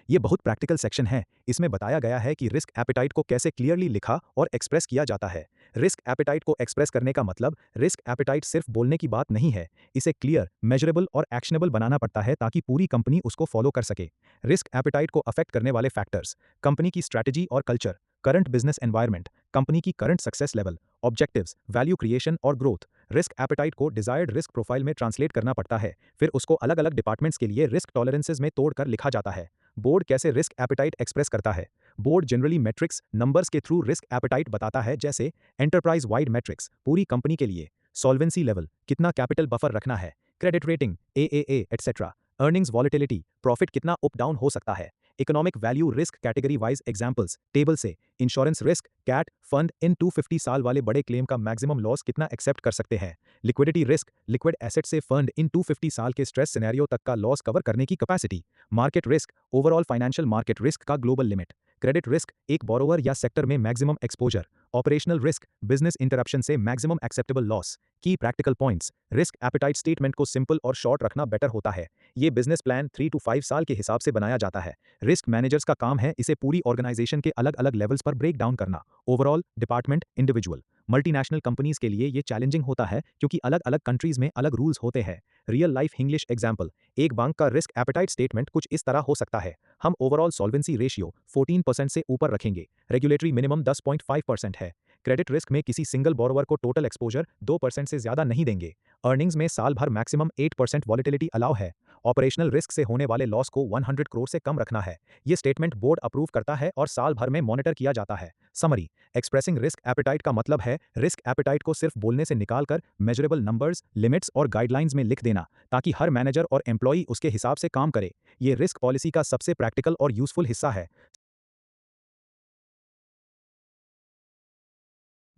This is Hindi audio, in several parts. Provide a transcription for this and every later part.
ये बहुत प्रैक्टिकल सेक्शन है। इसमें बताया गया है कि रिस्क एपेटाइट को कैसे क्लियरली लिखा और एक्सप्रेस किया जाता है। रिस्क एपेटाइट को एक्सप्रेस करने का मतलब रिस्क एपेटाइट सिर्फ बोलने की बात नहीं है, इसे क्लियर, मेजरेबल और एक्शनेबल बनाना पड़ता है ताकि पूरी कंपनी उसको फॉलो कर सके। रिस्क एपेटाइट को अफेक्ट करने वाले फैक्टर्स: कंपनी की स्ट्रैटेजी और culture, current business environment, company की current success level, objectives, value creation और ग्रोथ। रिस्क एपेटाइट को डिजायर्ड रिस्क प्रोफाइल में ट्रांसलेट करना पड़ता है, फिर उसको अलग अलग डिपार्टमेंट्स के लिए रिस्क टॉलरेंसेज में तोड़कर लिखा जाता है। बोर्ड कैसे रिस्क एपेटाइट एक्सप्रेस करता है? बोर्ड जनरली मेट्रिक्स, नंबर्स के थ्रू रिस्क एपेटाइट बताता है, जैसे एंटरप्राइज वाइड मैट्रिक्स पूरी कंपनी के लिए, सॉल्वेंसी लेवल कितना कैपिटल बफर रखना है, credit rating AAA etcetera, earnings volatility profit कितना अप डाउन हो सकता है, economic value risk category wise examples table से, इंश्योरेंस रिस्क कैट फंड इन 250 साल वाले बड़े क्लेम का मैक्सिमम लॉस कितना एक्सेप्ट कर सकते हैं, लिक्विडिटी रिस्क लिक्विड एसेट से फंड इन 250 साल के स्ट्रेस सिनेरियो तक का लॉस कवर करने की capacity, market risk overall financial market risk का ग्लोबल लिमिट, क्रेडिट रिस्क एक बोरोवर या सेक्टर में maximum exposure, operational risk business interruption से मैक्सिमम एक्सेप्टेबल लॉस। की practical points: risk appetite statement को सिंपल और शॉर्ट रखना बेटर होता है। ये बिजनेस प्लान 3 to 5 साल के हिसाब से बनाया जाता है। रिस्क मैनेजर्स का काम है इसे पूरी ऑर्गेनाइजेशन के अलग अलग लेवल्स पर ब्रेक डाउन करना, overall, department, individual. Multinational companies के लिए ये चैलेंजिंग होता है क्योंकि अलग अलग कंट्रीज में अलग रूल्स होते हैं। रियल लाइफ इंग्लिश एग्जाम्पल: एक बैंक का रिस्क एपेटाइट स्टेटमेंट कुछ इस तरह हो सकता है: हम ओवरऑल सॉल्वेंसी रेशियो 14% से ऊपर रखेंगे, रेगुलेटरी मिनिमम 10.5% है, क्रेडिट रिस्क में किसी सिंगल बोरोवर को टोटल एक्सपोजर 2% से ज्यादा नहीं देंगे, अर्निंग्स में साल भर मैक्सिमम 8% वॉलेटिलिटी अलाउ है, ऑपरेशनल रिस्क से होने वाले लॉस को 100 करोड़ से कम रखना है। ये स्टेटमेंट बोर्ड अप्रूव करता है और साल भर में मॉनिटर किया जाता है। समरी: एक्सप्रेसिंग रिस्क एपेटाइट का मतलब है रिस्क एपेटाइट को सिर्फ बोलने से निकालकर मेजरेबल नंबर्स, लिमिट्स और गाइडलाइंस में लिख देना ताकि हर मैनेजर और एम्प्लॉई उसके हिसाब से काम करे। ये रिस्क पॉलिसी का सबसे प्रैक्टिकल और यूजफुल हिस्सा है।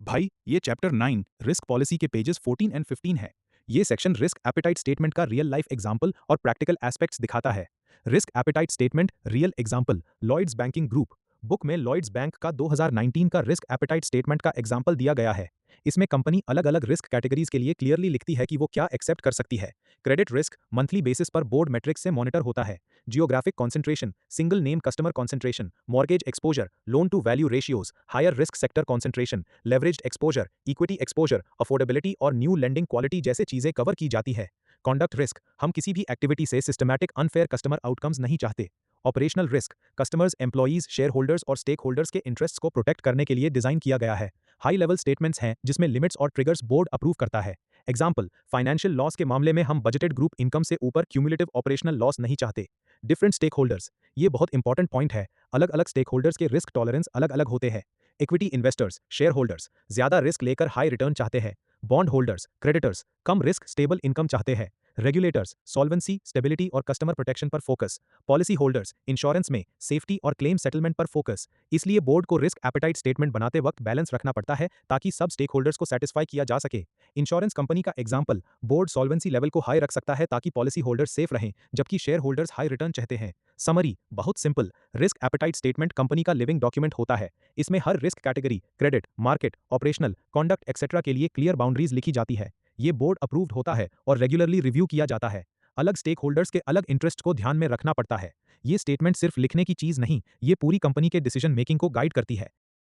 भाई, ये चैप्टर 9 रिस्क पॉलिसी के पेजेस 14 एंड 15 है। ये सेक्शन रिस्क एपेटाइट स्टेटमेंट का रियल लाइफ एग्जांपल और प्रैक्टिकल एस्पेक्ट्स दिखाता है। Risk appetite statement real example: Lloyds banking group. Book में लॉयड्स बैंक का 2019 का रिस्क एपेटाइट स्टेटमेंट का एग्जांपल दिया गया है। इसमें कंपनी अलग अलग रिस्क कैटेगरीज के लिए क्लियरली लिखती है कि वो क्या एक्सेप्ट कर सकती है। क्रेडिट रिस्क मंथली बेसिस पर बोर्ड मेट्रिक्स से मॉनिटर होता है। Geographic concentration, single name customer concentration, mortgage exposure, loan to value ratios, higher risk sector concentration, leveraged exposure, equity exposure, affordability और न्यू लेंडिंग क्वालिटी जैसे चीजें कवर की जाती है। कॉन्डक्ट रिस्क: हम किसी भी एक्टिविटी से सिस्टमैटिक अनफेयर कस्टमर आउटकम्स नहीं चाहते। Operational risk: customers, employees, share holders और स्टेक होल्डर्स के इंटरेस्ट्स को प्रोटेक्ट करने के लिए डिजाइन किया गया है। हाई लेवल स्टेटमेंट्स हैं जिसमें लिमिट्स और ट्रिगर्स बोर्ड अप्रूव करता है। एग्जाम्पल: फाइनेंशियल लॉस के मामले में हम बजटेड ग्रुप इनकम से ऊपर क्यूमुलेटिव ऑपरेशनल लॉस नहीं चाहते। डिफरेंट स्टेक होल्डर्स: ये बहुत इंपॉर्टेंट पॉइंट है, अलग अलग स्टेक होल्डर्स के रिस्क टॉलरेंस अलग अलग होते हैं। इक्विटी इन्वेस्टर्स, शेयर होल्डर्स ज्यादा रिस्क लेकर हाई रिटर्न चाहते हैं। बॉन्ड होल्डर्स, क्रेडिटर्स कम रिस्क स्टेबल इनकम चाहते हैं। रेगुलेटर्स सॉल्वेंसी, स्टेबिलिटी और कस्टमर प्रोटेक्शन पर फोकस। पॉलिसी होल्डर्स इंश्योरेंस में सेफ्टी और क्लेम सेटलमेंट पर फोकस। इसलिए बोर्ड को रिस्क एपेटाइट स्टेटमेंट बनाते वक्त बैलेंस रखना पड़ता है ताकि सब स्टेक होल्डर्स को सेटिस्फाई किया जा सके। इंश्योरेंस कंपनी का एग्जाम्पल: बोर्ड सॉल्वेंसी लेवल को हाई रख सकता है ताकि पॉलिसी होल्डर्स सेफ रहें, जबकि शेयर होल्डर्स हाई रिटर्न चाहते हैं। समरी: बहुत simple, risk appetite statement company का लिविंग डॉक्यूमेंट होता है। इसमें हर risk category, credit, market, operational, conduct etcetera के लिए क्लियर बाउंड्रीज लिखी जाती है। ये बोर्ड अप्रूव्ड होता है और रेगुलरली रिव्यू किया जाता है। अलग स्टेक होल्डर्स के अलग इंटरेस्ट को ध्यान में रखना पड़ता है। ये स्टेटमेंट सिर्फ लिखने की चीज नहीं, ये पूरी कंपनी के डिसीजन मेकिंग को गाइड करती है।